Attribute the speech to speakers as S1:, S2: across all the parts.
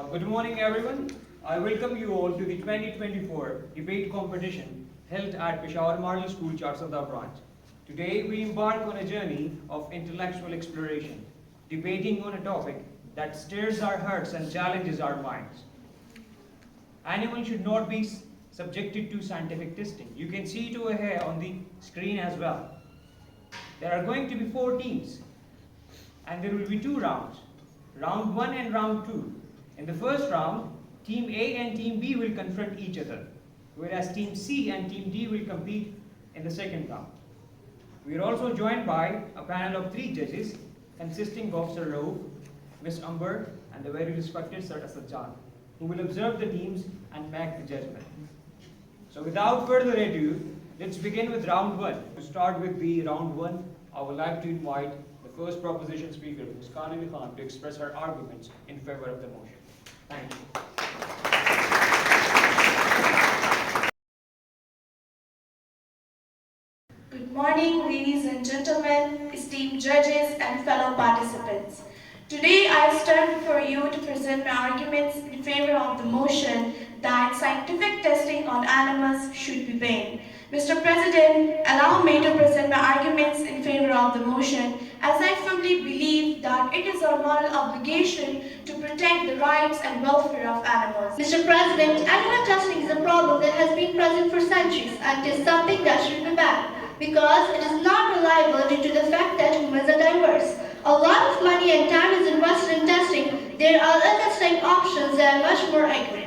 S1: Good morning, everyone. I welcome you all to the 2024 debate competition held at Peshawar Model School, Charsadda branch. Today, we embark on a journey of intellectual exploration, debating on a topic that stirs our hearts and challenges our minds. Animals should not be subjected to scientific testing. You can see it over here on the screen as well. There are going to be 4 teams, and there will be 2 rounds, round 1 and round 2. In the first round, Team A and Team B will confront each other, whereas Team C and Team D will compete in the second round. We are also joined by a panel of 3 judges consisting of Sir Rauf, Ms. Amber, and the very respected Sir Charsadda, who will observe the teams and make the judgment. So without further ado, let's begin with round 1. To start with the round 1, I would like to invite the first proposition speaker, Ms. Khan, to express her arguments in favor of the motion. Thank you.
S2: Good morning, ladies and gentlemen, esteemed judges and fellow participants. Today I stand before you to present my arguments in favor of the motion that scientific testing on animals should be banned. Mr. President, allow me to present my arguments in favor of the motion, as I firmly believe that it is our moral obligation to protect the rights and welfare of animals.
S3: Mr. President, animal testing is a problem that has been present for centuries and is something that should be banned because it is not reliable due to the fact that humans are diverse. A lot of money and time is invested in testing. There are other testing options that are much more accurate.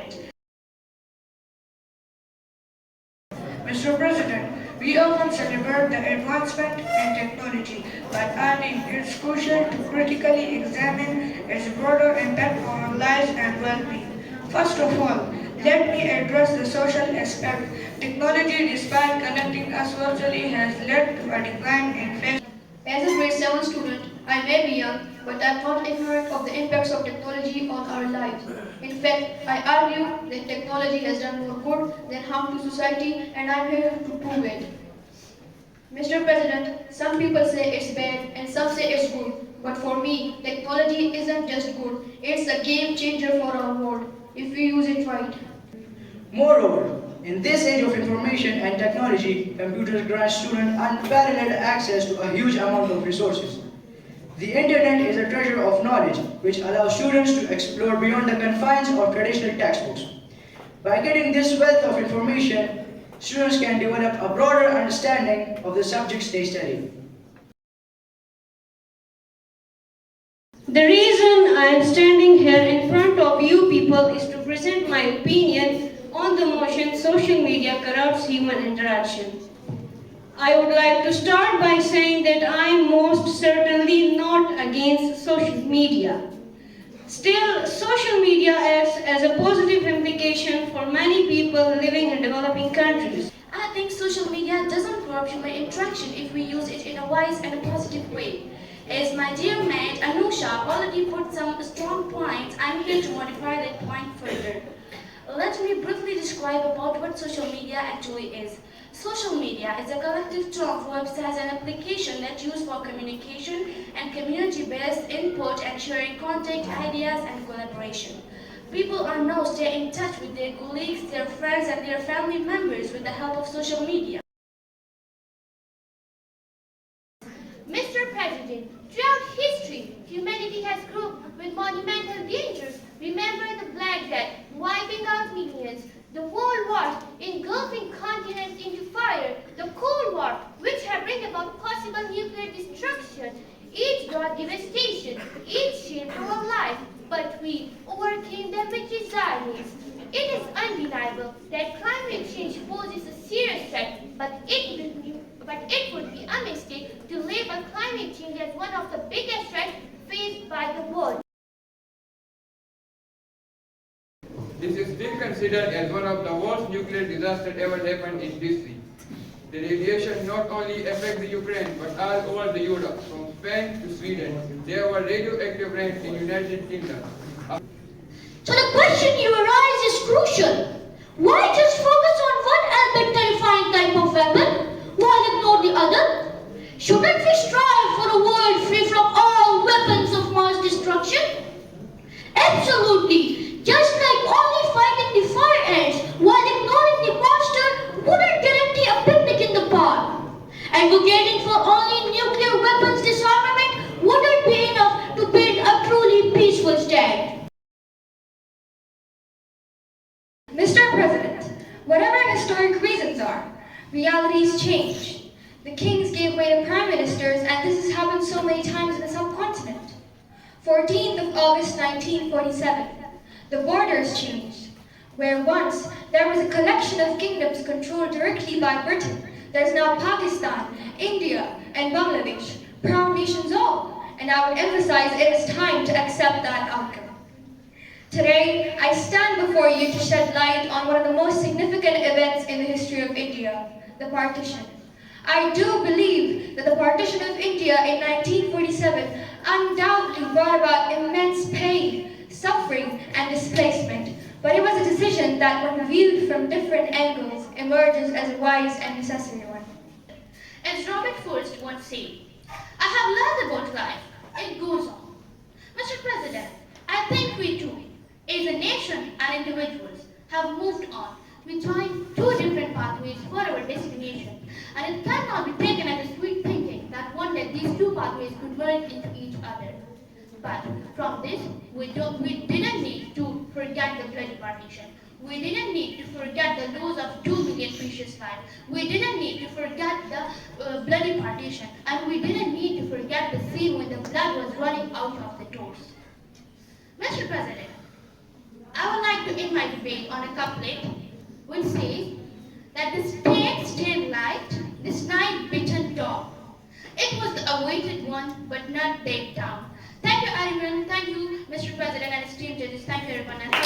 S4: Mr. President, we often celebrate the advancement in technology, but I think it's crucial to critically examine its broader impact on our lives and well-being. First of all, let me address the social aspect. Technology, despite connecting us virtually, has led to a decline in face.
S3: As a grade 7 student, I may be young, but I am not ignorant of the impacts of technology on our lives. In fact, I argue that technology has done more good than harm to society, and I am here to prove it. Mr. President, some people say it's bad and some say it's good, but for me, technology isn't just good, it's a game changer for our world, if we use it right.
S5: Moreover, in this age of information and technology, computers grant students unparalleled access to a huge amount of resources. The internet is a treasure of knowledge which allows students to explore beyond the confines of traditional textbooks. By getting this wealth of information, students can develop a broader understanding of the subjects they study.
S6: The reason I am standing here in front of you people is to present my opinion on the motion social media corrupts human interaction. I would like to start by saying that I am most certainly not against social media. Still, social media acts as a positive implication for many people living in developing countries.
S2: I think social media doesn't corrupt human interaction if we use it in a wise and a positive way. As my dear mate Anusha already put some strong points, I'm here to modify that point further. Let me briefly describe about what social media actually is. Social media is a collective term for websites and applications that use for communication and community-based input and sharing content, ideas, and collaboration. People are now staying in touch with their colleagues, their friends, and their family members with the help of social media.
S3: Mr. President, throughout history, humanity has grown with monumental dangers. Remember the Black Death, wiping out millions, the World Wars, engulfing continents into fire, the Cold War, which have brought about possible nuclear destruction. Each brought devastation, each shaped our life, but we overcame them with resilience. It is undeniable that climate change poses a serious threat, but it would be a mistake to label climate change as one of the biggest threats faced by the world.
S7: This is still considered as one of the worst nuclear disasters ever happened in history. The radiation not only affects the Ukraine but all over the Europe, from Spain to Sweden. There were radioactive rains in United Kingdom.
S3: So the question you arise is crucial. Why just focus on one albeit terrifying type of weapon while ignore the other? Shouldn't we strive for a world free from all weapons of mass destruction? Absolutely.
S8: realities change. The kings gave way to prime ministers, and this has happened so many times in the subcontinent. 14th of August 1947, the borders changed. Where once there was a collection of kingdoms controlled directly by Britain, there's now Pakistan, India, and Bangladesh, proud nations all, and I would emphasize it is time to accept that outcome. Today, I stand before you to shed light on one of the most significant events in the history of India, the partition. I do believe that the partition of India in 1947 undoubtedly brought about immense pain, suffering, and displacement, but it was a decision that, when viewed from different angles, emerges as a wise and necessary one.
S3: As Robert Frost once said, I have learned about life. It goes on. Mr. President, I think we too, as a nation and individuals, have moved on. We join two different pathways for our destination, and it cannot be taken as a sweet thinking that one day these two pathways could merge into each other. But from this, we didn't need to forget the bloody partition. We didn't need to forget the loss of 2 million precious lives. We didn't need to forget the bloody partition, and we didn't need to forget the scene when the blood was running out of the doors. Mr. President, I would like to end my debate on a couplet which says that the state stayed light, this night beaten dawn. It was the awaited one, but not laid down. Thank you, everyone. Thank you, Mr. President and esteemed judges. Thank you, everyone.